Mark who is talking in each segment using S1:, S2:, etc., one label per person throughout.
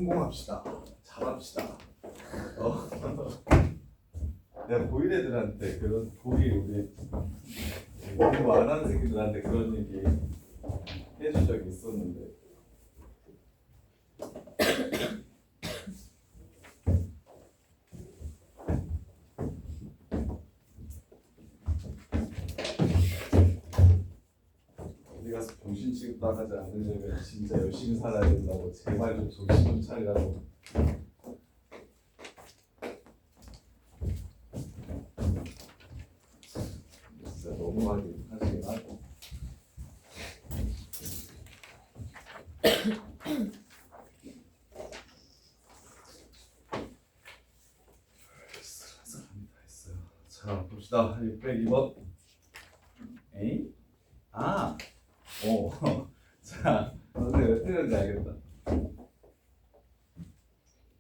S1: 성공합시다. 잘합시다. 내가 고1 애들한테 그런 고1 우리 공부 안 하는 새끼들한테 그런 얘기 해준 적이 있었는데 어디 가서 정신 취급 나가지 않으려면 진짜 열심히 살아야 된다고 제발 좀 정신 좀 차리라고. 진짜 너무하긴 하시긴 하고. 사람이 다 했어요. 자 봅시다. 602번. 에이? 아, 오. 자, 선생님 왜 틀렸는지 알겠다.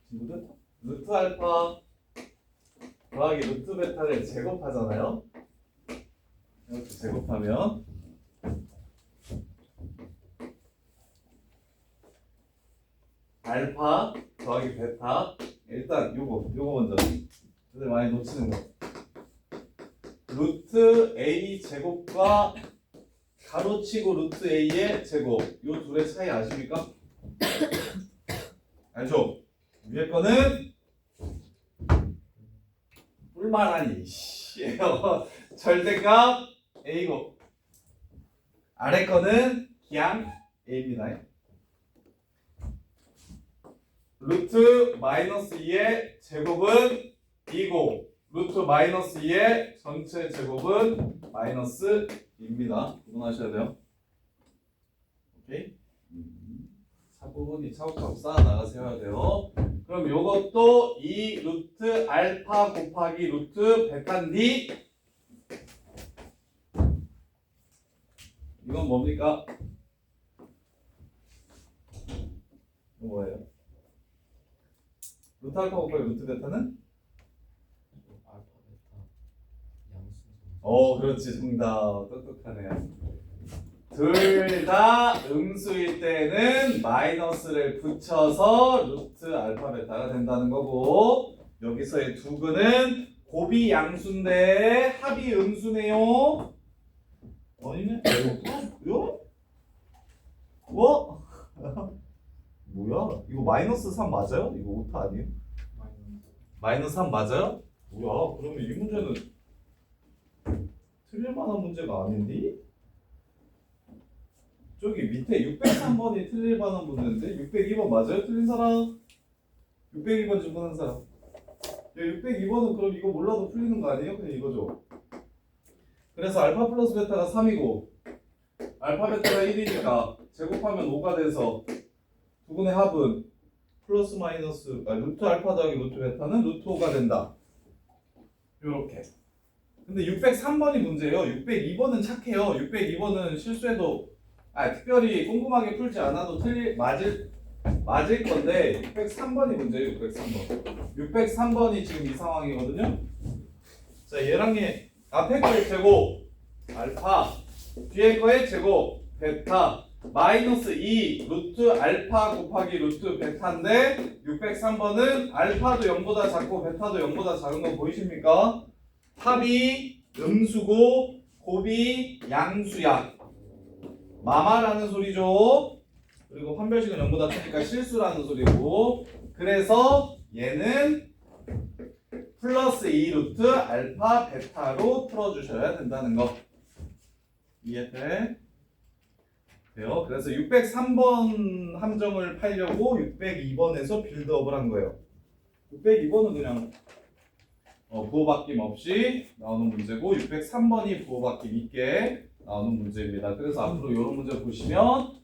S1: 친구들, 루트 알파 더하기 루트 베타를 제곱하잖아요. 이렇게 제곱하면 알파 더하기 베타. 일단 요거 먼저 다들 많이 놓치는 거. 루트 A 제곱과 가로치고 루트 A의 제곱. 요 둘의 차이 아십니까? 알죠? 위에 거는 뿔만하니 절대값 A고 아래 거는 그냥 A입니다. 루트 마이너스 2의 제곱은 2고 루트 마이너스 2의 전체 제곱은 마이너스 2입니다. 구분하셔야 돼요. 오케이? 차분히 차곡차곡 쌓아 나가셔야 돼요. 그럼 요것도 2 루트 알파 곱하기 루트 베타인데 이건 뭡니까? 이거 뭐예요? 루트 알파 곱하기 루트 베타는?
S2: 알파 베타 양수.
S1: 그렇지. 정답. 똑똑하네요. 둘 다 음수일 때는 마이너스를 붙여서 루트 알파 베타가 된다는 거고 여기서의 두근은 곱이 양수인데 합이 음수네요. 아니네? 뭐야? 뭐? 뭐야? 이거 마이너스 3 맞아요? 이거 오타 아니에요? 마이너스 3 맞아요? 뭐야? 그러면 이 문제는 틀릴 만한 문제가 아닌데? 저기 밑에 603번이 틀릴 만한 문제인데 602번 맞아요? 틀린 사람? 602번 질문한 사람. 야, 602번은 그럼 이거 몰라도 풀리는 거 아니에요? 그냥 이거죠. 그래서 알파 플러스 베타가 3이고 알파 베타가 1이니까 제곱하면 5가 돼서 두분의 합은 플러스 마이너스 루트 알파 더하기 루트 베타는 루트 5가 된다. 요렇게. 근데 603번이 문제예요. 602번은 착해요. 602번은 실수해도 특별히 꼼꼼하게 풀지 않아도 맞을 건데 603번이 문제예요. 603번. 603번이 지금 이 상황이거든요. 자, 얘랑 얘 앞에 거의 제곱 알파, 뒤에 거의 제곱 베타 마이너스 2 루트 알파 곱하기 루트 베타인데 603번은 알파도 0보다 작고 베타도 0보다 작은 거 보이십니까? 합이 음수고 곱이 양수야. 마마라는 소리죠. 그리고 판별식은 0보다 크니까 실수라는 소리고 그래서 얘는 플러스 2 루트 알파 베타로 풀어주셔야 된다는 거 이해돼? 돼요? 그래서 603번 함정을 팔려고 602번에서 빌드업을 한 거예요. 602번은 그냥 부호바뀜 없이 나오는 문제고 603번이 부호바뀜 있게 나오는 문제입니다. 그래서 앞으로 이런 문제 보시면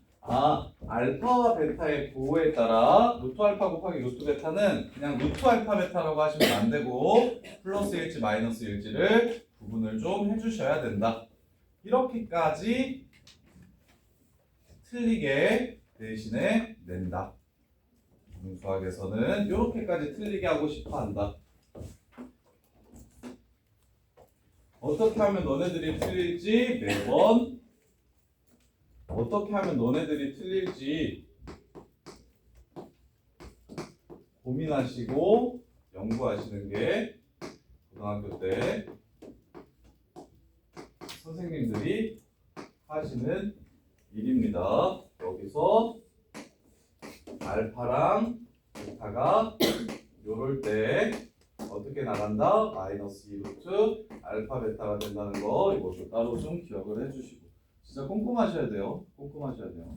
S1: 알파와 베타의 부호에 따라 루트 알파 곱하기 루트 베타는 그냥 루트 알파 베타라고 하시면 안 되고 플러스일지 마이너스일지를 구분을 좀 해주셔야 된다. 이렇게까지 틀리게 대신에 낸다. 수학에서는 이렇게까지 틀리게 하고 싶어 한다. 어떻게 하면 너네들이 틀릴지 매번 어떻게 하면 너네들이 틀릴지 고민하시고 연구하시는 게 고등학교 때 선생님들이 하시는 일입니다. 여기서 알파랑 베타가 요럴 때 어떻게 나간다? 마이너스 2루트 알파 베타가 된다는 거 이것도 따로 좀 기억을 해주시고 진짜 꼼꼼하셔야 돼요. 꼼꼼하셔야 돼요.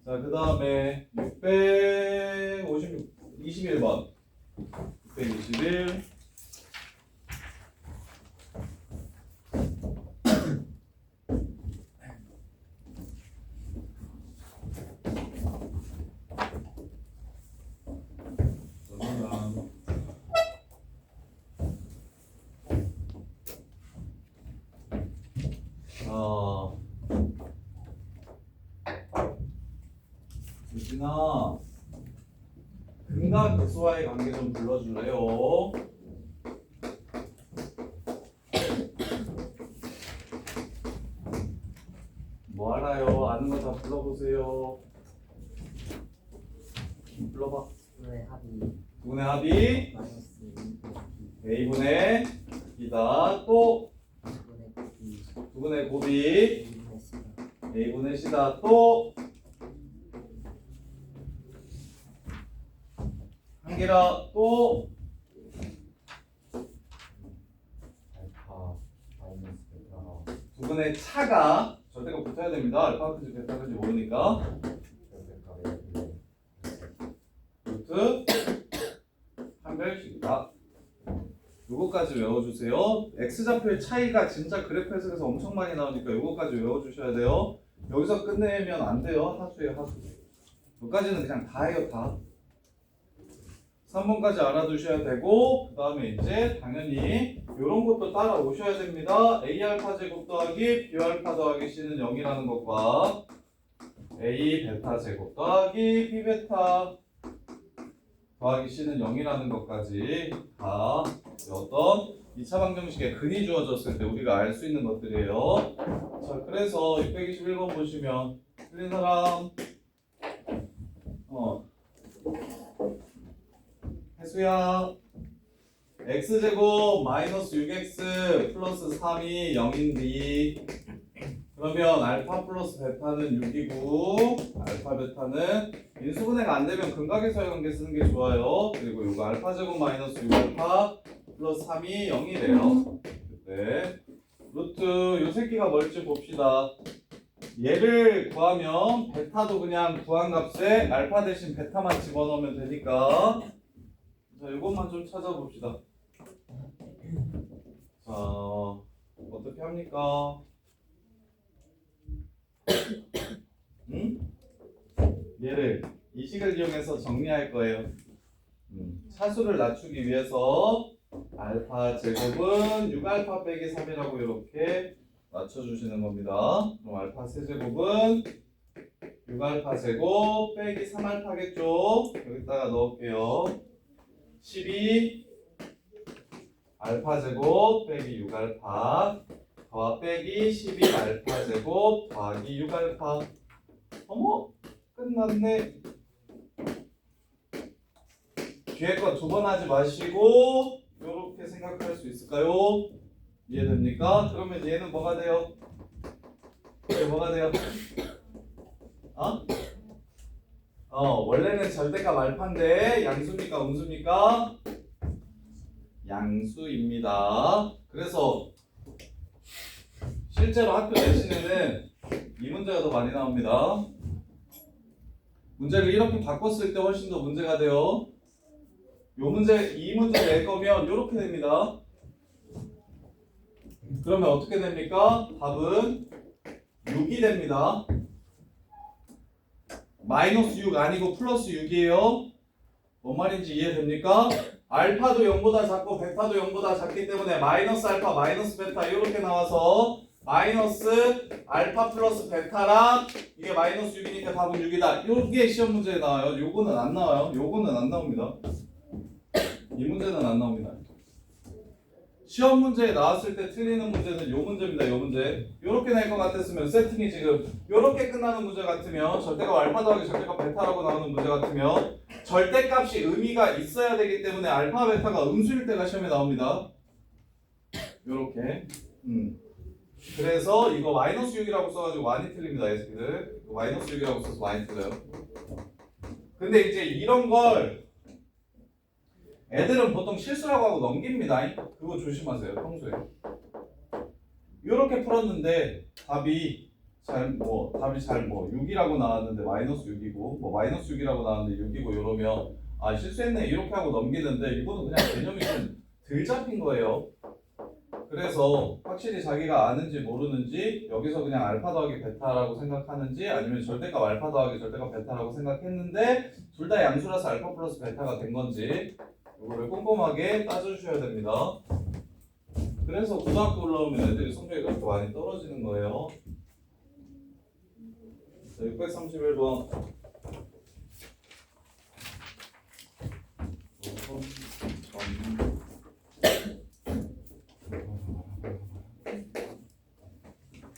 S1: 자, 그 다음에 621번 621 유진아, 근과 극소와의 관계 좀 불러줄래요? 뭐 알아요? 아는 거 다 불러보세요. 불러봐.
S3: 왜 합이
S1: 두분의 합이
S3: 마이너스
S1: A분의 B다. 또
S3: 2분의 9b
S1: 두분의 곱이
S3: 2분의 c
S1: A분의 C다. 또 한계라. 또
S2: 알파 마이너스 베타
S1: 두분의 차가 절대가 붙어야 됩니다. 알파 큰지 베타 큰지 모르니까
S2: 베타가
S1: 루트 한별식이다. 요거까지 외워주세요. X좌표의 차이가 진짜 그래프 해석에서 엄청 많이 나오니까 요거까지 외워주셔야 돼요. 여기서 끝내면 안 돼요. 하수예요, 하수. 여기까지는 그냥 다 해요, 다. 3번까지 알아두셔야 되고 그 다음에 이제 당연히 이런 것도 따라오셔야 됩니다. A알파 제곱 더하기 B알파 더하기 C는 0이라는 것과 A 베타 제곱 더하기 B 베타 더하기 C는 0이라는 것까지 다 어떤 2차 방정식에 근이 주어졌을 때 우리가 알 수 있는 것들이에요. 자, 그래서 621번 보시면 틀린 사람 해수야 x제곱 마이너스 6x 플러스 3이 0인데 그러면 알파 플러스 베타는 6이고 알파 베타는 인수분해가 안 되면 근각에서의 관계 쓰는 게 좋아요. 그리고 이거 알파 제곱 마이너스 6알파 플러스 3이 0이래요. 그때 루트 요 새끼가 뭘지 봅시다. 얘를 구하면 베타도 그냥 구한 값에 알파 대신 베타만 집어넣으면 되니까 자, 이것만 좀 찾아봅시다. 자, 어떻게 합니까? 응? 얘를 이 식을 이용해서 정리할 거예요. 차수를 낮추기 위해서 알파 제곱은 6알파 빼기 3이라고 이렇게 맞춰주시는 겁니다. 그럼 알파 세제곱은 6알파 제곱 빼기 3알파겠죠? 여기다가 넣을게요. 12 알파 제곱 빼기 6알파 더하 빼기 12 알파 제곱 더하기 6알파. 어머, 끝났네. 뒤에 거 두 번 하지 마시고 이렇게 생각할 수 있을까요? 이해됩니까? 그러면 얘는 뭐가 돼요? 얘 뭐가 돼요? 원래는 절대값 알파인데 양수입니까 음수입니까? 양수입니다. 그래서 실제로 학교 내신에는 이 문제가 더 많이 나옵니다. 문제를 이렇게 바꿨을 때 훨씬 더 문제가 돼요. 이 문제 낼 거면 이렇게 됩니다. 그러면 어떻게 됩니까? 답은 6이 됩니다. 마이너스 6 아니고 플러스 6이에요. 뭔 말인지 이해됩니까? 알파도 0보다 작고 베타도 0보다 작기 때문에 마이너스 알파 마이너스 베타 이렇게 나와서 마이너스 알파 플러스 베타랑 이게 마이너스 6이니까 답은 6이다. 이게 시험 문제에 나와요. 요거는 안 나와요. 요거는 안 나옵니다. 이 문제는 안 나옵니다. 시험 문제에 나왔을 때 틀리는 문제는 요 문제입니다. 요 문제. 요렇게 낼 것 같았으면 세팅이 지금 요렇게 끝나는 문제 같으면 절대값 알파 더하기 절대값 베타라고 나오는 문제 같으면 절대값이 의미가 있어야 되기 때문에 알파 베타가 음수일 때가 시험에 나옵니다. 요렇게. 그래서 이거 마이너스 6이라고 써가지고 많이 틀립니다. 예스피들. 마이너스 6이라고 써서 많이 틀려요. 근데 이제 이런 걸 애들은 보통 실수라고 하고 넘깁니다. 그거 조심하세요. 평소에. 이렇게 풀었는데 답이 잘 6이라고 나왔는데 마이너스 6이고 뭐 마이너스 6이라고 나왔는데 6이고 이러면 아 실수했네 이렇게 하고 넘기는데 이거는 그냥 개념이 좀 덜 잡힌 거예요. 그래서 확실히 자기가 아는지 모르는지 여기서 그냥 알파 더하기 베타라고 생각하는지 아니면 절대값 알파 더하기 절대값 베타라고 생각했는데 둘 다 양수라서 알파 플러스 베타가 된 건지 이거를 꼼꼼하게 따져주셔야 됩니다. 그래서 고등학교 올라오면 애들이 성적이 그렇게 많이 떨어지는 거예요. 자, 631번.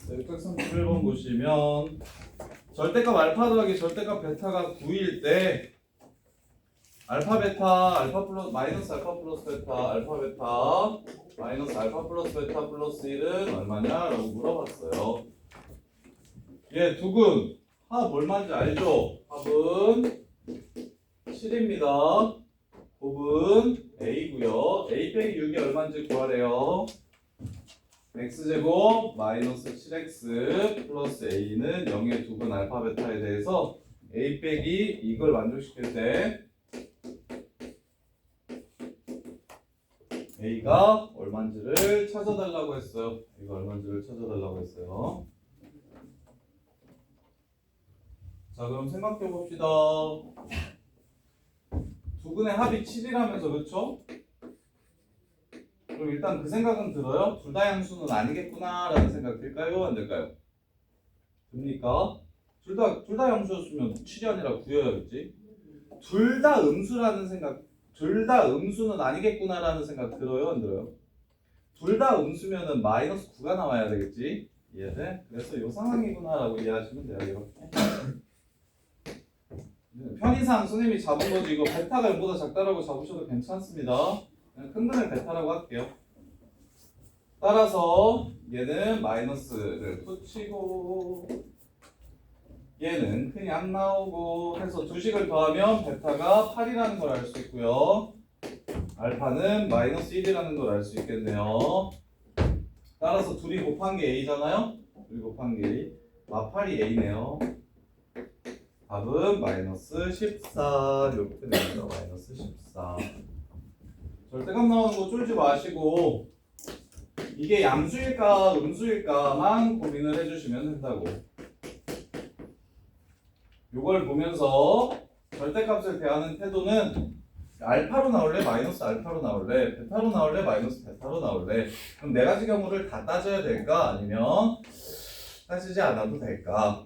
S1: 자, 631번 보시면 절대값 알파 더하기 절대값 베타가 9일 때 알파 베타 알파 플러스 마이너스 알파 플러스 베타 알파 베타 마이너스 알파 플러스 베타 플러스 1은 얼마냐라고 물어봤어요. 얘 두근 합 얼마인지 알죠? 합은 7입니다. 곱은 a고요. a 빼기 6이 얼마인지 구하래요. x제곱 마이너스 7x 플러스 a는 0의 두근 알파 베타에 대해서 a 빼기 이걸 만족시킬 때 a가 얼마인지를 찾아달라고 했어요. a가 얼마인지를 찾아달라고 했어요. 자 그럼 생각해 봅시다. 두근의 합이 7이라면서 그렇죠? 그럼 일단 그 생각은 들어요? 둘 다 양수는 아니겠구나 라는 생각 들까요? 안 들까요? 듭니까? 둘 다 양수였으면 7이 아니라 9여야겠지? 둘 다 음수라는 생각 둘 다 음수는 아니겠구나 라는 생각 들어요? 안 들어요? 둘 다 음수면은 마이너스 9가 나와야 되겠지? 이해돼? 그래서 이 상황이구나 라고 이해하시면 돼요. 이렇게 편의상 선생님이 잡은 거지 이거 베타가 0보다 작다라고 잡으셔도 괜찮습니다. 그냥 큰 거는 베타라고 할게요. 따라서 얘는 마이너스를 붙이고 얘는 그냥 나오고 해서 두 식을 더하면 베타가 8이라는 걸 알 수 있고요. 알파는 마이너스 1이라는 걸 알 수 있겠네요. 따라서 둘이 곱한 게 a잖아요. 둘이 곱한 게 a. 마팔이 a네요. 답은 마이너스 14 이렇게 됩니다. 마이너스 14. 절대값 나오는 거 쫄지 마시고 이게 양수일까 음수일까만 고민을 해주시면 된다고. 요걸 보면서 절대값을 대하는 태도는 알파로 나올래? 마이너스 알파로 나올래? 베타로 나올래? 마이너스 베타로 나올래? 그럼 네 가지 경우를 다 따져야 될까? 아니면 따지지 않아도 될까?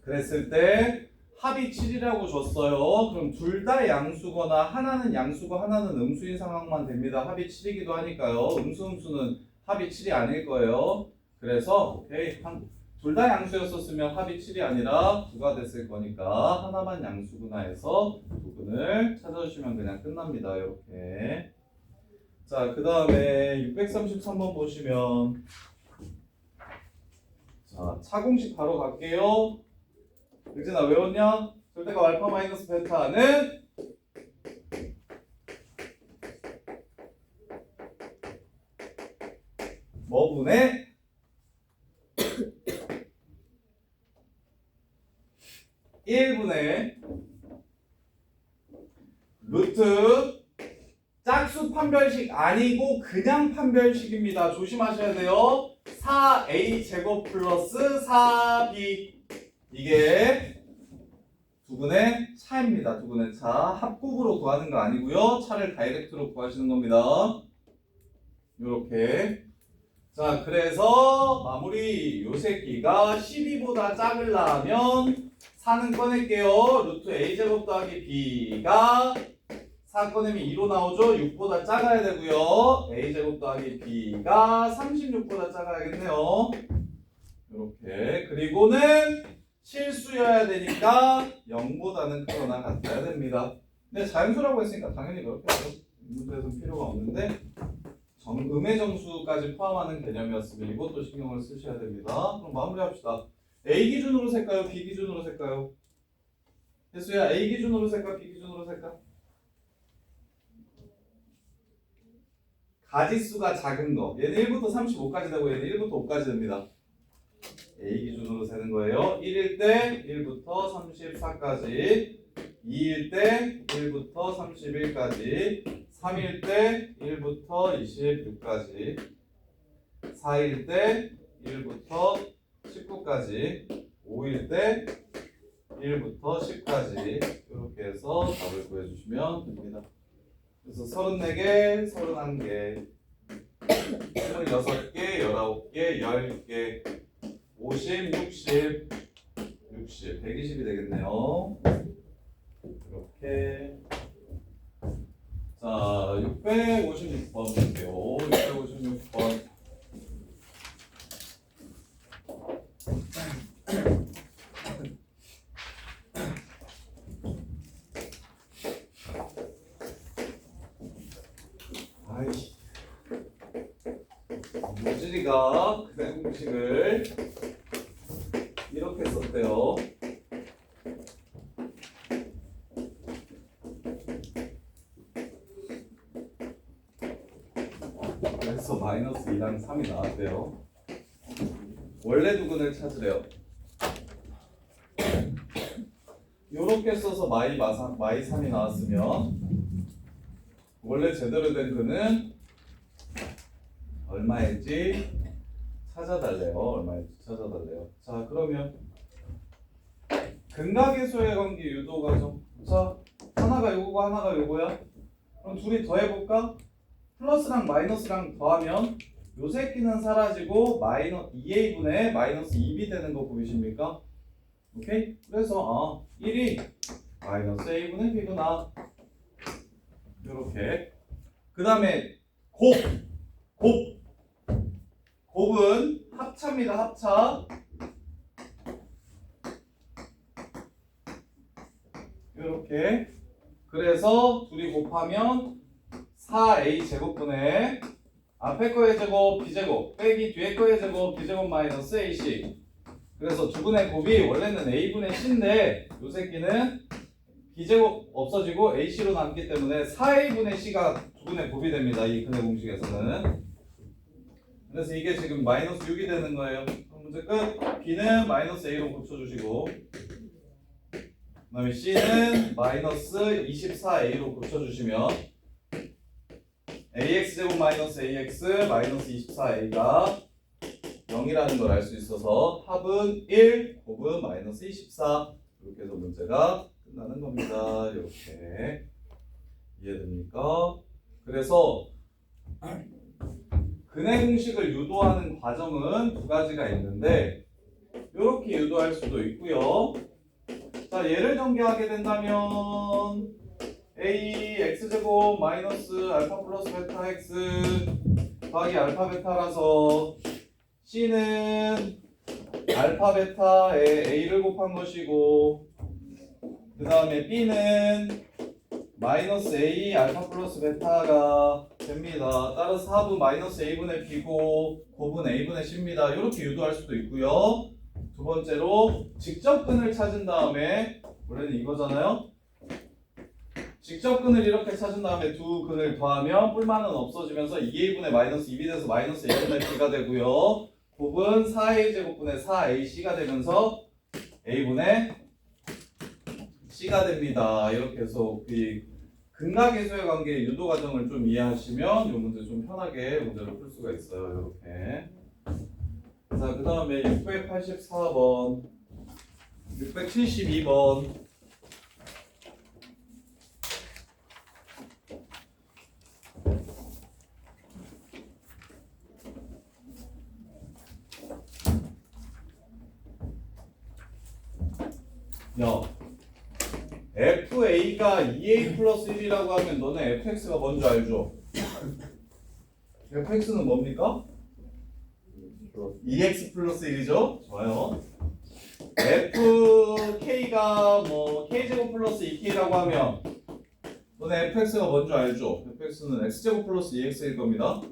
S1: 그랬을 때 합이 7이라고 줬어요. 그럼 둘 다 양수거나 하나는 양수고 하나는 음수인 상황만 됩니다. 합이 7이기도 하니까요. 음수는 합이 7이 아닐 거예요. 그래서 오케이 둘 다 양수였었으면 합이 7이 아니라 9가 됐을 거니까 하나만 양수구나 해서 부분을 찾아주시면 그냥 끝납니다. 이렇게. 자, 그 다음에 633번 보시면 자, 차공식 바로 갈게요. 유진아 외웠냐? 절대값 알파 마이너스 베타는 뭐분의 (1분의) 루트 짝수 판별식 아니고 그냥 판별식입니다. 조심하셔야 돼요. 4a 제곱 플러스 4b 이게 두근의 차입니다. 두근의 차. 합곱으로 구하는 거 아니고요. 차를 다이렉트로 구하시는 겁니다. 요렇게. 자, 그래서 마무리. 요 새끼가 12보다 작으려면 4는 꺼낼게요. 루트 a제곱 더하기 b가 4 꺼내면 2로 나오죠. 6보다 작아야 되고요. a제곱 더하기 b가 36보다 작아야겠네요. 이렇게. 그리고는 실수여야 되니까 0보다는 크거나 같아야 됩니다. 근데 자연수라고 했으니까 당연히 그렇게 하죠. 이 문제에서는 필요가 없는데 음의 정수까지 포함하는 개념이었으면 이것도 신경을 쓰셔야 됩니다. 그럼 마무리합시다. A 기준으로 셀까요? B 기준으로 셀까요? 혜수야, A 기준으로 셀까? B 기준으로 셀까? 가지수가 작은 거. 얘는 1부터 35까지 되고 얘는 1부터 5까지 됩니다. A 기준으로 세는 거예요. 1일 때 1부터 34까지, 2일 때 1부터 31까지, 3일 때 1부터 26까지, 4일 때 1부터 19까지, 5일 때 1부터 10까지 이렇게 해서 답을 구해주시면 됩니다. 그래서 34개, 31개, 26개, 19개, 10개, 50, 60, 120이 되겠네요. 이렇게. 자, 656번 볼게요. 656번. 아이씨. 무지리가 그래 공식을 이렇게 썼대요. 그래서 마이너스 2랑 3이 나왔대요. 원래 두근을 찾으래요. 요렇게 써서 마이 3이 나왔으면 원래 제대로 된 근은 얼마일지 찾아달래요. 얼마일지 찾아달래요. 자, 그러면 근각의수의 관계 유도 과정. 자, 하나가 요거고 하나가 요거야. 그럼 둘이 더해볼까? 플러스랑 마이너스랑 더하면 요 새끼는 사라지고 2a분의 마이너스 2b 되는 거 보이십니까? 오케이? 그래서 1이 마이너스 a분의 b구나. 요렇게. 그 다음에 곱은 합차입니다. 합차. 요렇게. 그래서 둘이 곱하면 4a 제곱분의 앞에 거의 제곱 b제곱 빼기 뒤에 거의 제곱 b제곱 마이너스 ac. 그래서 두 분의 곱이 원래는 a분의 c인데 요 새끼는 b제곱 없어지고 ac로 남기 때문에 4a분의 c가 두 분의 곱이 됩니다. 이 근의 공식에서는. 그래서 이게 지금 마이너스 6이 되는 거예요. 그럼 문제 끝. b는 마이너스 a로 고쳐주시고 그 다음에 c는 마이너스 24a로 고쳐주시면 ax제곱 마이너스 ax 마이너스 24a가 0이라는 걸 알 수 있어서 합은 1, 곱은 마이너스 24. 이렇게 해서 문제가 끝나는 겁니다. 이렇게 이해됩니까? 그래서 근의 공식을 유도하는 과정은 두 가지가 있는데 이렇게 유도할 수도 있고요. 자, 얘를 전개하게 된다면 a x제곱 마이너스 알파 플러스 베타 x 더하기 알파 베타라서 c는 알파 베타에 a를 곱한 것이고 그 다음에 b는 마이너스 a 알파 플러스 베타가 됩니다. 따라서 합은 마이너스 a분의 b고 곱은 a분의 c입니다. 이렇게 유도할 수도 있고요. 두 번째로 직접근을 찾은 다음에 원래는 이거잖아요. 직접근을 이렇게 찾은 다음에 두 근을 더하면 뿔만은 없어지면서 2a분의 마이너스 2b 돼서 마이너스 a분의 b가 되고요. 곱은 4a 제곱분의 4ac가 되면서 a분의 c가 됩니다. 이렇게 해서 이 근각의수의 관계의 유도 과정을 좀 이해하시면 이 문제 좀 편하게 문제를 풀 수가 있어요. 이렇게. 자, 그 다음에 684번, 672번. 야, FA가 2A 플러스 1이라고 하면 너네 FX가 뭔지 알죠? FX는 뭡니까?
S2: 플러스
S1: 2X 플러스 1이죠? 좋아요. FK가 뭐 K제곱 플러스 2K라고 하면 너네 FX가 뭔지 알죠? FX는 X제곱 플러스 2X일 겁니다.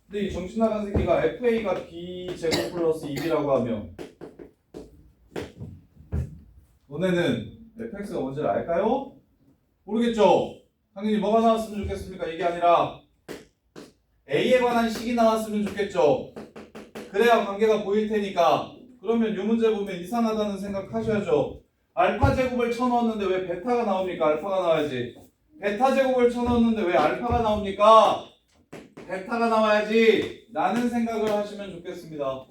S1: 근데 이 정신 나간 새끼가 FA가 B제곱 플러스 2B라고 하면 너네는 FX가 뭔지를 알까요? 모르겠죠? 당연히 뭐가 나왔으면 좋겠습니까? 이게 아니라 A에 관한 식이 나왔으면 좋겠죠? 그래야 관계가 보일 테니까. 그러면 이 문제 보면 이상하다는 생각 하셔야죠. 알파 제곱을 쳐넣었는데 왜 베타가 나옵니까? 알파가 나와야지. 베타 제곱을 쳐넣었는데 왜 알파가 나옵니까? 베타가 나와야지 라는 생각을 하시면 좋겠습니다.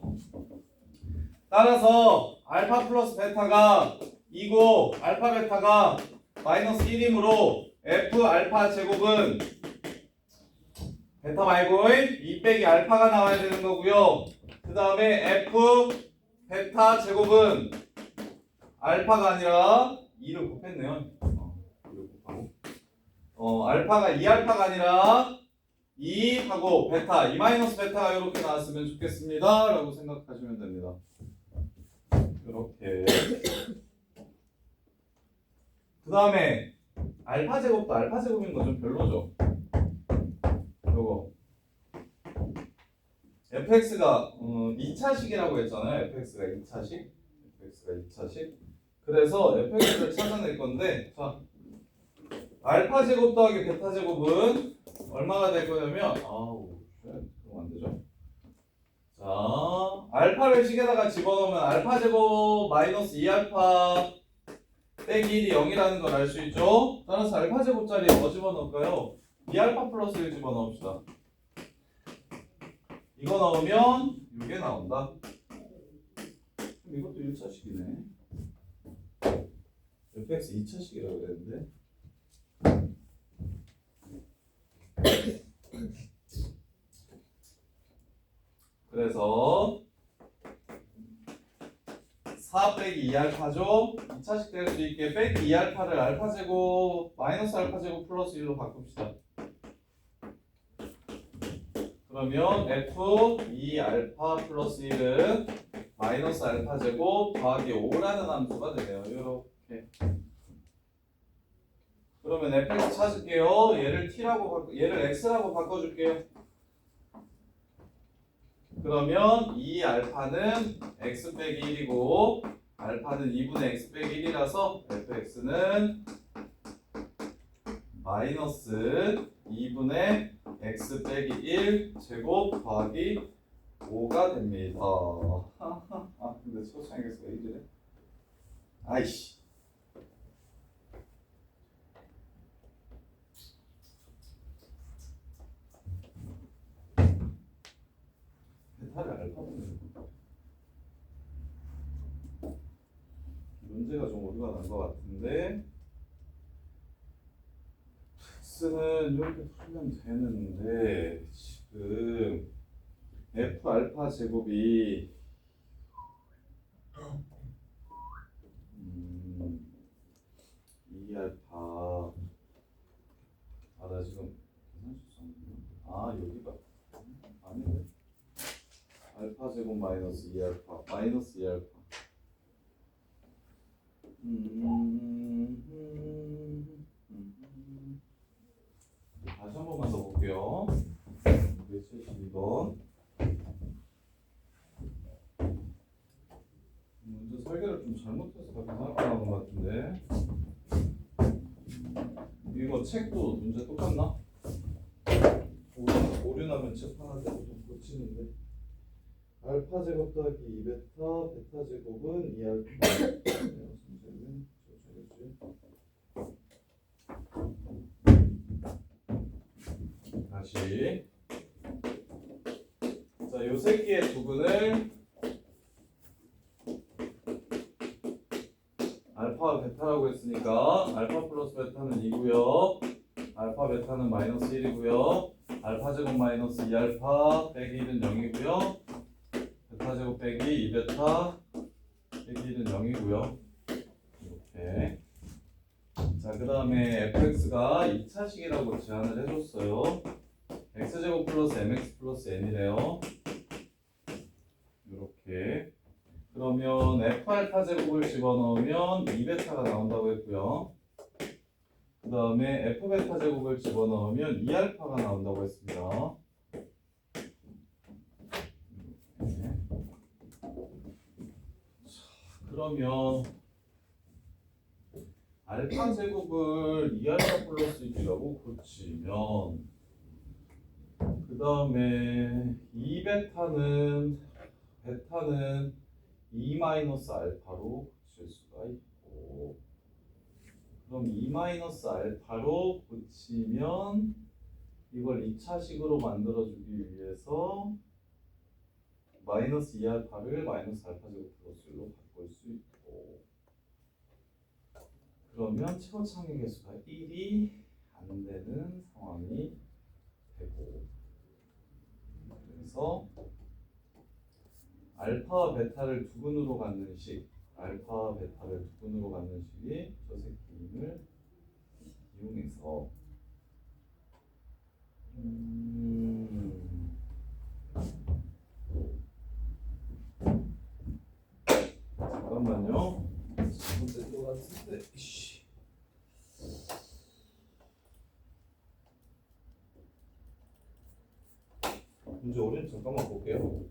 S1: 따라서 알파 플러스 베타가 2고 알파 베타가 마이너스 1이므로 F 알파 제곱은 베타 말고 2 빼기 알파가 나와야 되는 거고요. 그 다음에 F 베타 제곱은 알파가 아니라 2를 곱했네요. 2를 곱하고 알파가 2알파가 아니라 2 하고 베타 2 마이너스 베타가 이렇게 나왔으면 좋겠습니다 라고 생각하시면 됩니다. 이렇게 그 다음에 알파 제곱도 알파 제곱인 거 좀 별로죠. 요거 fx가 2차식이라고 했잖아요. fx가 2차식. 그래서 fx를 찾아낼 건데, 자, 알파 제곱 더하기 베타 제곱은 얼마가 될 거냐면, 그럼 안 되죠. 자, 알파를 식에다가 집어넣으면 알파 제곱 마이너스 2알파 빼기 1이 0이라는 걸 알 수 있죠. 따라서 알파 제곱자리에 뭐 집어넣을까요? 2알파 플러스 1 집어넣읍시다. 이거 넣으면 이게 나온다. 그럼 이것도 1차식이네. fx 2차식이라고 그랬는데. 그래서 4 빼기 2알파죠. 2차식 될 수 있게 빼기 2알파를 알파 제곱 마이너스 알파 제곱 플러스 1로 바꿉시다. 그러면 f 2알파 플러스 1은 마이너스 알파 제곱 더하기 5라는 함수가 되네요. 이렇게. 그러면 fx 찾을게요. 얘를 x라고 바꿔줄게요. 그러면 2알파는 x 빼기 1이고 알파는 2분의 x 빼기 1이라서 fx는 마이너스 2분의 x 빼기 1 제곱 더하기 5가 됩니다. 근데 소창에서 왜 이래? 아이씨. 베타를 알파분으로 문제가 좀 오류가 난 것 같은데 x는 이렇게 풀면 되는데 지금 f 알파 제곱이 2알파 나 지금 계산 실수했네. 여기가 아니네. 알파 제곱 마이너스 2알파 마이너스 2알파 다시 한 번만 더 볼게요. 172번 문제 설계를 좀 잘못해서 계산할 것 같은데 이거 책도 문제 똑같나? 오류 나면 책 하나 좀 고치는데 알파 제곱 더하기 2베타 베타 제곱은 2알파 선생님 다시 자, 요 새끼의 두근을 알파와 베타라고 했으니까 알파 플러스 베타는 2고요 알파 베타는 마이너스 1이고요 알파 제곱 마이너스 2알파 빼기 1은 0이고요 베타 제곱 빼기 2베타 빼기 1은 0이고요 이렇게 자, 그 다음에 fx가 2차식이라고 제안을 해줬어요. x제곱 플러스 mx 플러스 n이래요. 이렇게. 그러면 f알파 제곱을 집어넣으면 2베타가 나온다고 했고요. 그 다음에 f베타 제곱을 집어넣으면 2알파가 나온다고 했습니다. 이렇게. 자, 그러면 알파 제곱을 2알파 플러스 1이라고 고치면 그 다음에 2베타는 2 마이너스 알파로 고칠 수가 있고, 그럼 2 마이너스 알파로 고치면 이걸 2차식으로 만들어주기 위해서 마이너스 2알파를 마이너스 알파 제곱 플러스 1로 바꿀 수 있고, 그러면 최고창의 개수가 1이 안 되는 상황이 되고, 그래서 알파와 베타를 두근으로 갖는 식, 알파와 베타를 두근으로 갖는 식이 저색 기임을 이용해서 잠깐만요. 잘못된 것 같은데. 문제 오류는 잠깐만 볼게요.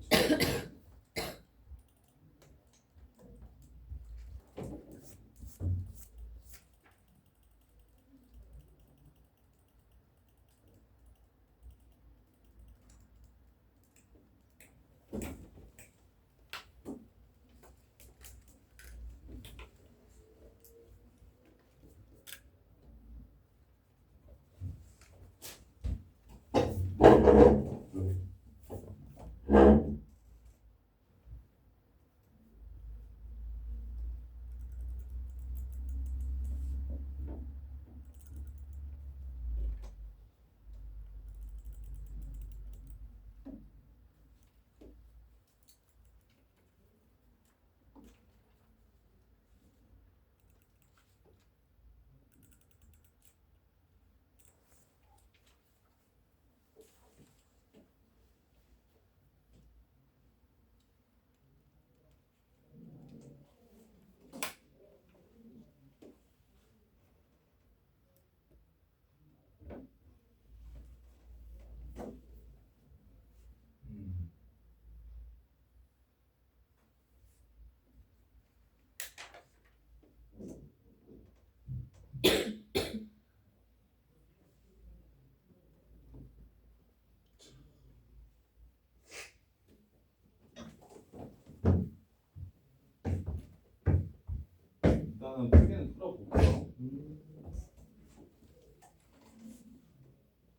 S1: 일단은 풀기는 풀어볼게요.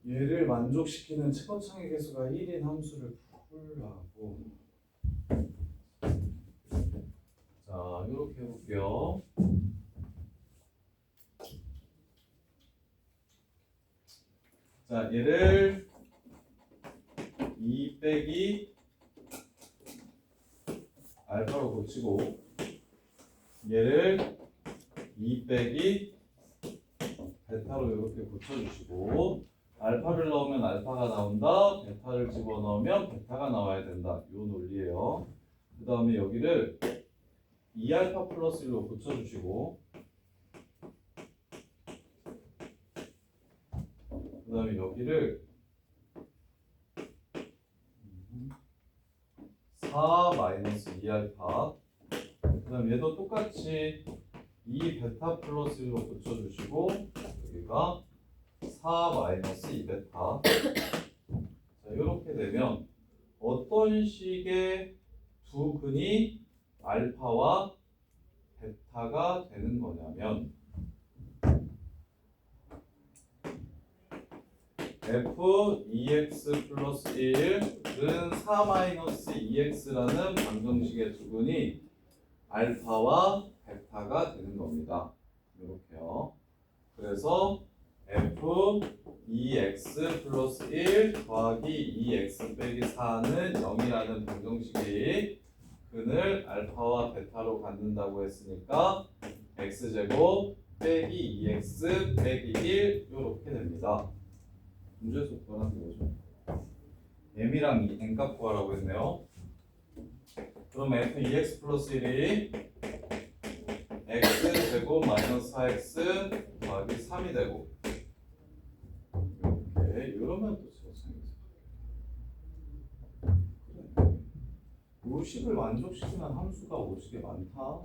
S1: 얘를 만족시키는 최고창의 개수가 1인 함수를 풀라고. 자, 이렇게 해볼게요. 자, 얘를 2 빼기 알파로 고치고, 얘를 2 빼기 베타로 이렇게 고쳐주시고, 알파를 넣으면 알파가 나온다, 베타를 집어넣으면 베타가 나와야 된다. 이 논리예요. 그 다음에 여기를 2알파 플러스 1로 고쳐주시고, 그 다음에 여기를 4 마이너스 2알파, 그 다음 얘도 똑같이 2 베타 플러스 1로 고쳐주시고, 여기가 4 마이너스 2베타. 자, 이렇게 되면 어떤 식의 두 근이 알파와 베타가 되는 거냐면, f2x 플러스 1은 4 마이너스 2x라는 방정식의 두 근이 알파와 베타가 되는 겁니다. 이렇게요. 그래서 f2x 플러스 1 더하기 2x 빼기 4는 0이라는 방정식이 근을 알파와 베타로 갖는다고 했으니까 x제곱 빼기 2x 빼기 1 이렇게 됩니다. 문제에서 구하는 게 뭐죠? m이랑 n 값 구하라고 했네요. 그럼 f 2x 플러스 1이 x 제곱 마이너스 4x 더하기 3이 되고 이렇게 이러면 또 최고창이겠어. 그래. 요식을 만족시키는 함수가 오식이 많다.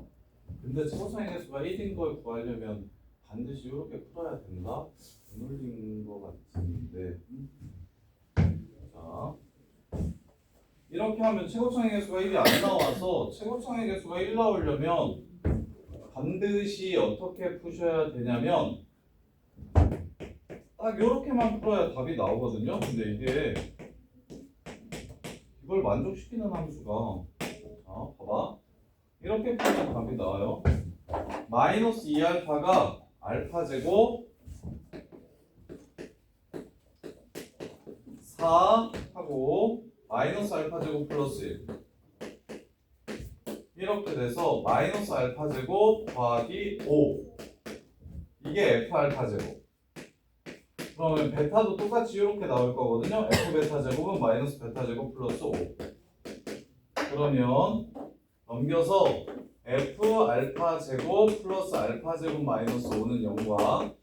S1: 근데 최고창의 개수가 1인 걸 구하려면 반드시 이렇게 풀어야 된다? 안 올린 것 같은데. 자, 이렇게 하면 최고창의 개수가 1이 안 나와서 최고창의 개수가 1 나오려면 반드시 어떻게 푸셔야 되냐면 딱 이렇게만 풀어야 답이 나오거든요. 근데 이게 이걸 만족시키는 함수가 자, 봐봐. 이렇게 풀면 답이 나와요. 마이너스 2알파가 알파 제곱 4 하고 마이너스 알파 제곱 플러스 1 이렇게 돼서 마이너스 알파 제곱 더하기 5 이게 F 알파 제곱. 그러면 베타도 똑같이 이렇게 나올 거거든요. F 베타 제곱은 마이너스 베타 제곱 플러스 5. 그러면 넘겨서 F 알파 제곱 플러스 알파 제곱 마이너스 5는 0과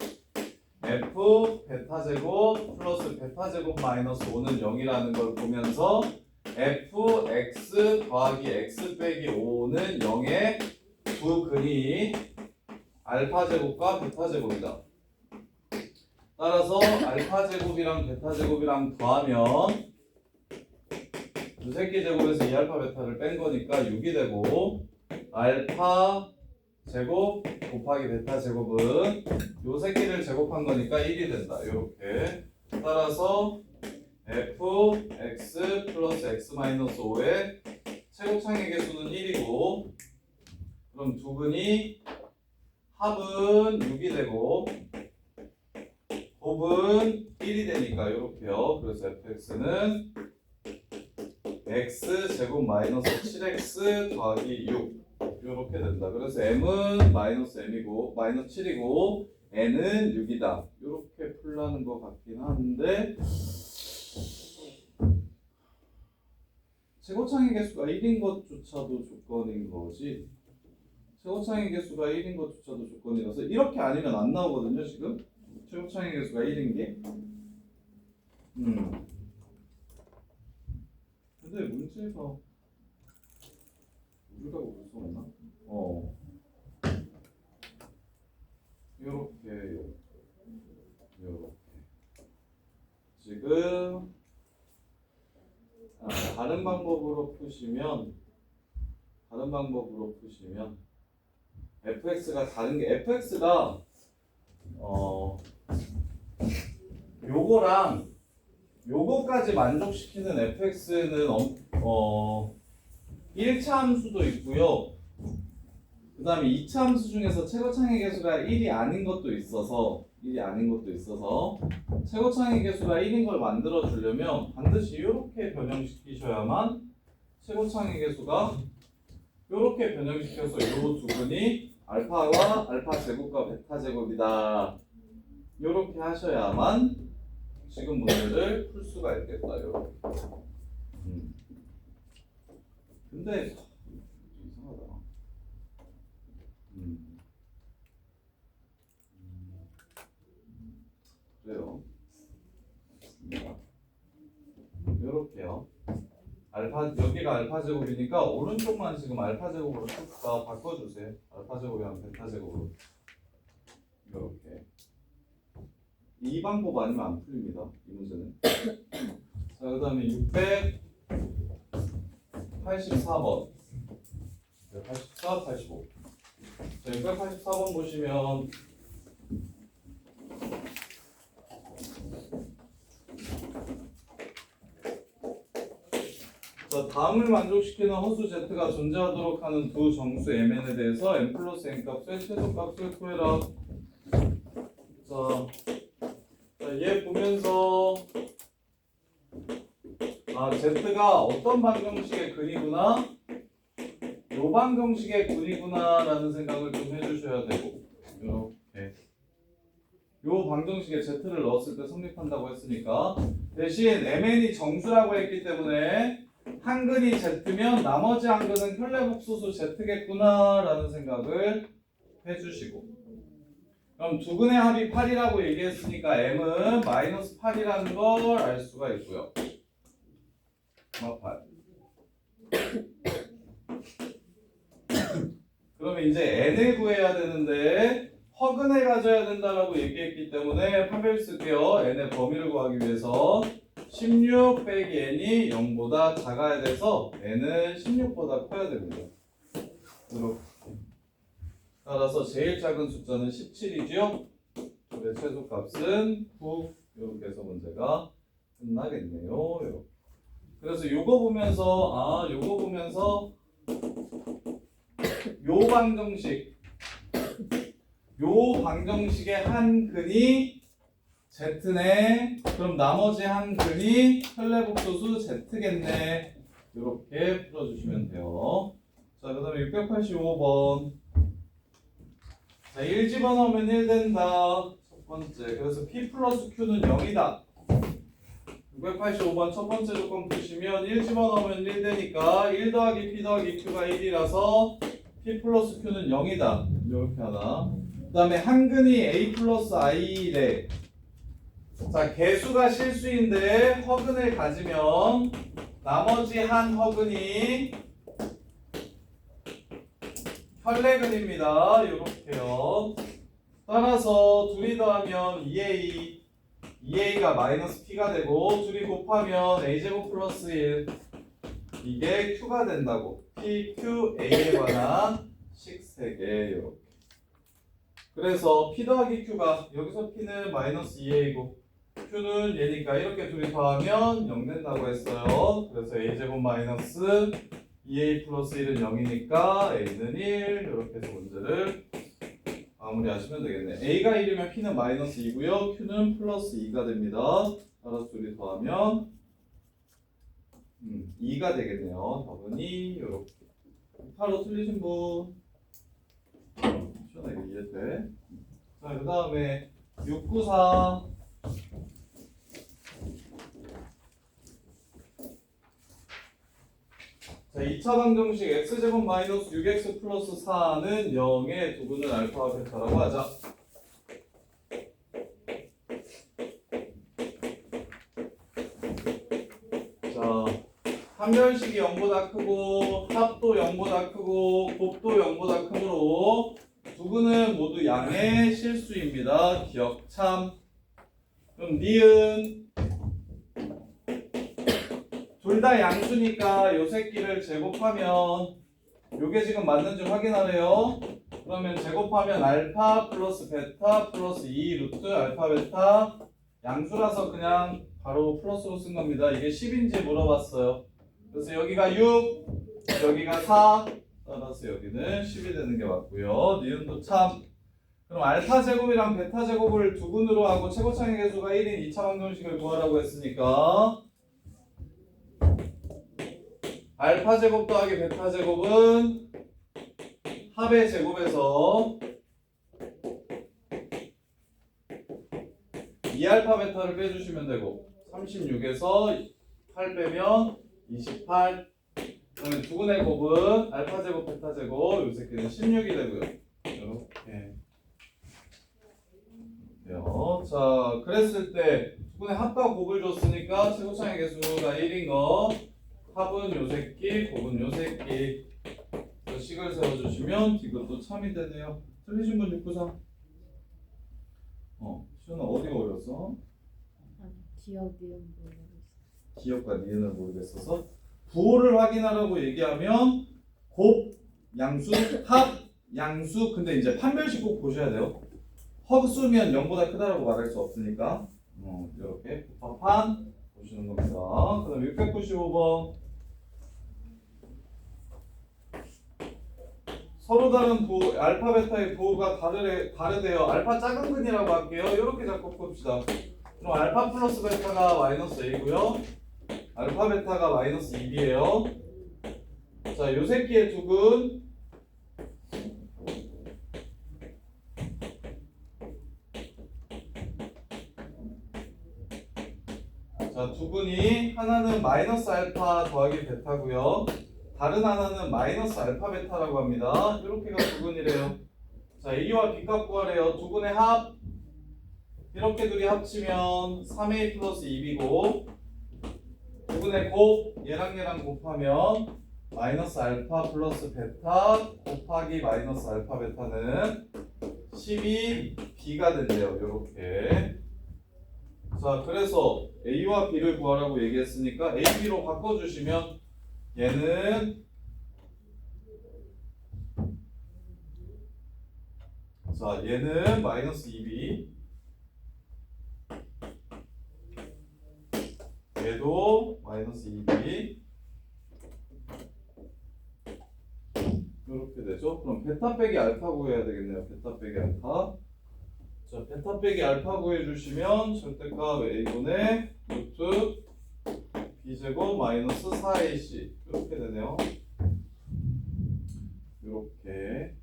S1: F 베타 제곱 플러스 베타 제곱 마이너스 5는 0이라는 걸 보면서 f x 더하기 x 빼기 5는 0의 두 근이 알파 제곱과 베타 제곱이다. 따라서 알파 제곱이랑 베타 제곱이랑 더하면 두 새끼 제곱에서 2알파 베타를 뺀 거니까 6이 되고 알파 제곱 곱하기 베타 제곱은 요 새끼를 제곱한 거니까 1이 된다. 이렇게 따라서 f x 플러스 x 마이너스 5의 최고창의 개수는 1이고 그럼 두 근이 합은 6이 되고 곱은 1이 되니까 이렇게요. 그래서 fx는 x 제곱 마이너스 7x 더하기 6 이렇게 된다. 그래서 m은 마이너스 m이고 마이너스 7이고 n은 6이다. 이렇게 풀라는 것 같긴 한데 최고창의 개수가 1인 것조차도 조건인 거지. 최고창의 개수가 1인 것조차도 조건이라서 이렇게 아니면 안 나오거든요. 지금 최고창의 개수가 1인 게. 근데 문제가 우리가 무서웠나? 요렇게 지금 다른 방법으로 푸시면 fx가 다른 게 fx가 요거랑 요거까지 만족시키는 fx는 1차 함수도 있고요. 그 다음에 2차 함수 중에서 최고창의 개수가 1이 아닌 것도 있어서 최고창의 개수가 1인 걸 만들어 주려면 반드시 이렇게 변형시키셔야만 최고창의 개수가 이렇게 변형시켜서 이 두 분이 알파와 알파 제곱과 베타 제곱이다. 이렇게 하셔야만 지금 문제를 풀 수가 있겠다. 이렇게. 근데 이상하다. 그래요. 이렇게요. 여기가 알파 제곱이니까 오른쪽만 지금 알파 제곱으로 다 바꿔주세요. 알파 제곱이랑 베타 제곱으로 이렇게. 이 방법 아니면 안 풀립니다. 이 문제는. 자, 그다음에 684번. 84, 85. 자, 684번 보시면 자, 다음을 만족시키는 허수 z가 존재하도록 하는 두 정수 mn에 대해서 m 플러스 n 값의 최소값을 구해라. 자, 얘 보면서 z가 어떤 방정식의 근이구나, 요 방정식의 근이구나 라는 생각을 좀 해주셔야 되고 이렇게 요 방정식에 z를 넣었을 때 성립한다고 했으니까 대신 mn이 정수라고 했기 때문에 한근이 z면 나머지 한근은 현례복소수 z겠구나 라는 생각을 해주시고 그럼 두 근의 합이 8이라고 얘기했으니까 m은 마이너스 8이라는 걸 알 수가 있고요. 8. 그러면 이제 n을 구해야 되는데 허근을 가져야 된다라고 얘기했기 때문에 판별 쓸게요. n의 범위를 구하기 위해서 16 빼기 n이 0보다 작아야 돼서 n은 16보다 커야 됩니다. 이렇게. 따라서 제일 작은 숫자는 17이죠. 그의 최소값은 9. 이렇게 해서 문제가 끝나겠네요. 이렇게. 그래서 요거 보면서 요 방정식의 한 근이 z네. 그럼 나머지 한 근이 현례복소수 z겠네. 이렇게 풀어주시면 돼요. 자, 그 다음에 685번. 자, 1 집어넣으면 1 된다. 첫 번째. 그래서 p 플러스 q는 0이다. 685번 첫 번째 조건 보시면 1 집어넣으면 1 되니까 1 더하기 p 더하기 q가 1이라서 p 플러스 q는 0이다. 이렇게 하나. 그 다음에 한근이 a 플러스 i래. 자, 개수가 실수인데 허근을 가지면 나머지 한 허근이 현례근입니다. 이렇게요. 따라서 둘이 더하면 2a가 마이너스 p가 되고 둘이 곱하면 a제곱 플러스 1 이게 q가 된다고. p, q, a에 관한 식 3개 이렇게. 그래서 p 더하기 q가 여기서 p는 마이너스 2a고 q는 얘니까 이렇게 둘이 더하면 0 된다고 했어요. 그래서 a제곱 마이너스 2a 플러스 1은 0이니까 a는 1 이렇게 해서 문제를 마무리하시면 되겠네. a가 1이면 p는 마이너스 2고요. q는 플러스 2가 됩니다. 따라서 둘이 더하면 2가 되겠네요. 답은 2 이렇게. 바로 틀리신 분 시원하게 이해돼. 자, 그 다음에 694. 자, 2차 방정식 x제곱 마이너스 6x 플러스 4는 0의 두 근은 알파와 베타라고 하자. 자, 판별식이 0보다 크고 합도 0보다 크고 곱도 0보다 크므로 두 근은 모두 양의 실수입니다. 기억 참. 그럼 니은 둘 다 양수니까 요 새끼를 제곱하면 요게 지금 맞는지 확인하래요. 그러면 제곱하면 알파 플러스 베타 플러스 2 루트 알파 베타 양수라서 그냥 바로 플러스로 쓴 겁니다. 이게 10인지 물어봤어요. 그래서 여기가 6, 여기가 4, 따라서 여기는 10이 되는 게 맞고요. 니은도 참. 그럼 알파 제곱이랑 베타 제곱을 두 근으로 하고 최고차의 개수가 1인 2차 방정식을 구하라고 했으니까 알파 제곱 더하기 베타 제곱은 합의 제곱에서 2알파 베타를 빼주시면 되고 36에서 8 빼면 28. 그러면 두 근의 곱은 알파 제곱 베타 제곱 요 새끼는 16이 되고요. 이렇게. 자, 그랬을 때 두 근의 합과 곱을 줬으니까 최고차의 개수가 1인 거. 합은 요 새끼, 곱은 요 새끼. 식을 세워주시면 이것도 참이 되네요. 틀리신 분 693. 시원아 어디가 어려웠어?
S4: 기억이 모르겠어.
S1: 기억과 니은을 모르겠어서 부호를 확인하라고 얘기하면 곱, 양수, 합, 양수. 근데 이제 판별식 꼭 보셔야 돼요. 허수면 0보다 크다라고 말할 수 없으니까 이렇게 곱합한 보시는 겁니다. 그 다음 695번. 서로 다른 부호, 알파 베타의 부호가 다르대요. 알파 작은 근이라고 할게요. 이렇게 잡고 봅시다. 그럼 알파 플러스 베타가 마이너스 A고요. 알파 베타가 마이너스 2B예요. 자, 요 새끼의 두 근 자, 두근이 하나는 마이너스 알파 더하기 베타고요. 다른 하나는 마이너스 알파 베타라고 합니다. 이렇게가 두근이래요. 자, A와 B 값 구하래요. 두근의 합. 이렇게 둘이 합치면 3A 플러스 2B고 두근의 곱, 얘랑 곱하면 마이너스 알파 플러스 베타 곱하기 마이너스 알파 베타는 12B가 된대요. 이렇게. 자, 그래서 A와 B를 구하라고 얘기했으니까 A, B로 바꿔주시면 얘는 자, 얘는 마이너스 2B, 얘도 마이너스 2B 이렇게 되죠. 그럼 베타 빼기 알파 구해야 되겠네요. 베타 빼기 알파. 자, 베타 빼기 알파 구해주시면 절대값 A분의 루트 B제곱 마이너스 4AC 이렇게 되네요. 이렇게.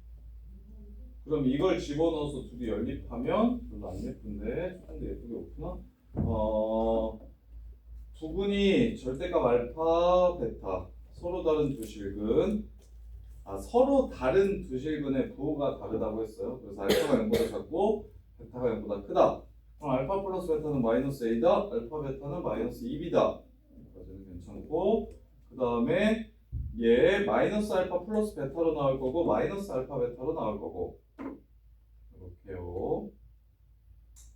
S1: 그럼 이걸 집어넣어서 둘이 연립하면 별로 안 예쁜데 조금 더 예쁘게 없구나. 두근이 절대값 알파, 베타 서로 다른 두 실근. 서로 다른 두 실근의 부호가 다르다고 했어요. 그래서 알파가 0보다 작고 베타가 0보다 크다. 그럼 알파 플러스 베타는 마이너스 A다. 알파 베타는 마이너스 2B다. 여기까지는 괜찮고 그 다음에 얘 마이너스 알파 플러스 베타로 나올 거고 마이너스 알파 베타로 나올 거고 이렇게요.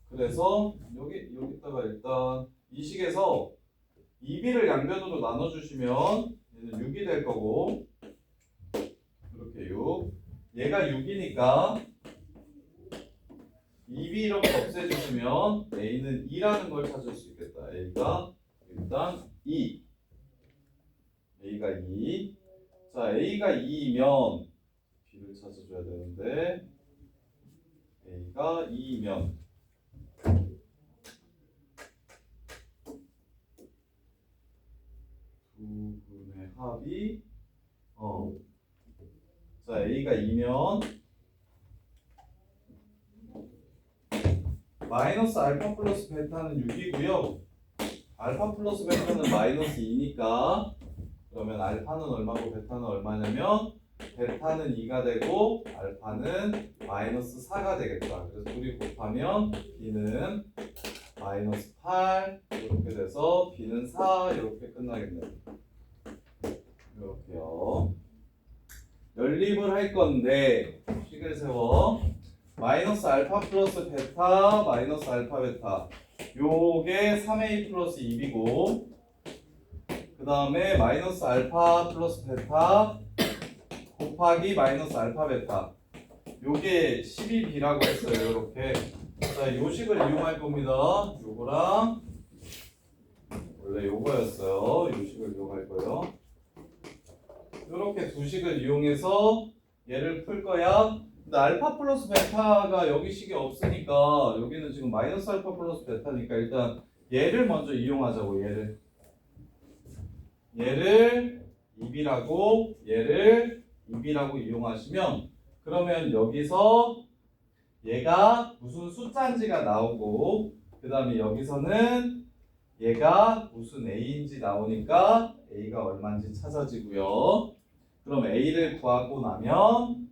S1: 그래서 여기다가 일단 이 식에서 2B를 양변으로 나눠주시면 얘는 6이 될 거고 이렇게 6 얘가 6이니까 2B 이렇게 없애주시면 A는 2라는 걸 찾을 수 있겠다. A가 일단 2 A가 2 자, A가 2이면 B를 찾아줘야 되는데 A가 2이면 두 분의 합이 자, A가 2면 마이너스 알파 플러스 베타는 6이고요. 알파 플러스 베타는 마이너스 2니까 그러면 알파는 얼마고 베타는 얼마냐면 베타는 2가 되고 알파는 마이너스 4가 되겠다. 그래서 둘이 곱하면 B는 마이너스 8 이렇게 돼서 B는 4 이렇게 끝나겠네요. 이렇게요. 연립을 할 건데 식을 세워 마이너스 알파 플러스 베타 마이너스 알파 베타 요게 3A 플러스 2B고 그 다음에 마이너스 알파 플러스 베타 곱하기 마이너스 알파 베타 요게 12B라고 했어요. 이렇게. 자, 요 식을 이용할 겁니다. 요거랑 원래 요거였어요. 요 식을 이용할 거예요. 이렇게 두 식을 이용해서 얘를 풀 거야. 근데 알파 플러스 베타가 여기 식이 없으니까 여기는 지금 마이너스 알파 플러스 베타니까 일단 얘를 먼저 이용하자고. 얘를 2B라고 얘를 2B라고 이용하시면 그러면 여기서 얘가 무슨 숫자인지가 나오고 그 다음에 여기서는 얘가 무슨 A인지 나오니까 A가 얼마인지 찾아지고요. 그럼 A를 구하고 나면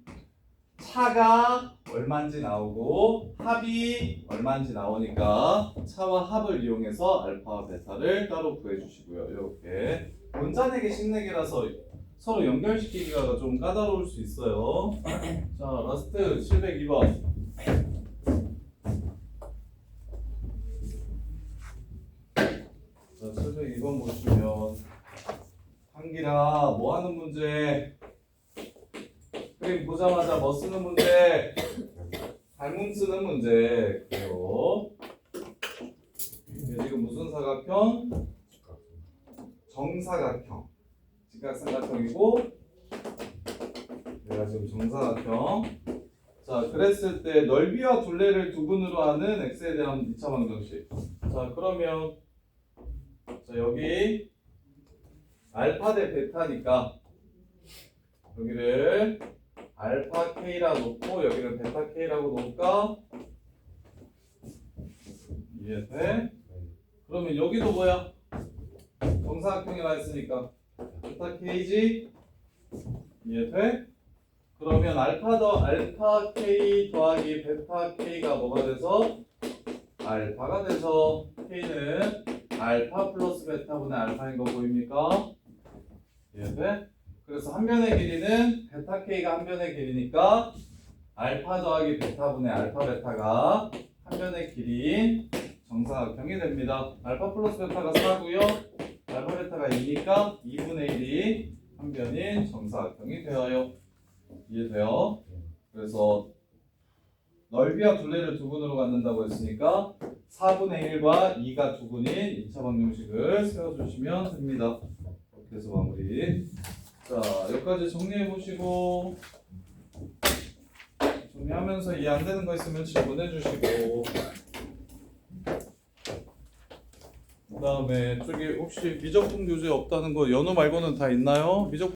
S1: 차가 얼마인지 나오고 합이 얼마인지 나오니까 차와 합을 이용해서 알파와 베타를 따로 구해주시고요. 이렇게 문자내기 식내기라서 서로 연결시키기가 좀 까다로울 수 있어요. 자, 라스트 702번. 자, 702번 보시면 한기라 뭐 하는 문제? 그림 보자마자 뭐 쓰는 문제? 닮음 쓰는 문제. 그래요. 이게 지금 무슨 사각형? 정사각형. 직각삼각형이고 얘가 지금 정사각형. 자, 그랬을 때 넓이와 둘레를 두근으로 하는 x에 대한 2차 방정식. 자, 그러면 자, 여기 알파 대 베타니까 여기를 알파 k라 놓고 여기는 베타 k라고 놓을까? 이해돼? 그러면 여기도 뭐야? 정사각형이라 했으니까 베타 k지 이해돼? 그러면 알파 k 더하기 베타 k가 뭐가 돼서 알파가 돼서 k는 알파 플러스 베타분의 알파인 거 보입니까? 이해돼? 그래서 한 변의 길이는 베타 k가 한 변의 길이니까 알파 더하기 베타분의 알파 베타가 한 변의 길이인 정사각형이 됩니다. 알파 플러스 베타가 4고요. 알파 베타가 2니까 2분의 1이 한 변인 정사각형이 되어요. 이해돼요? 그래서 넓이와 둘레를 두 분으로 갖는다고 했으니까 4분의 1과 2가 두 분인 2차 방정식을 세워주시면 됩니다. 이렇게 해서 마무리. 자, 여기까지 정리해보시고 정리하면서 이해 안 되는 거 있으면 질문해주시고 그 다음에 저기 혹시 미적분 교재 없다는 거 연우 말고는 다 있나요? 미적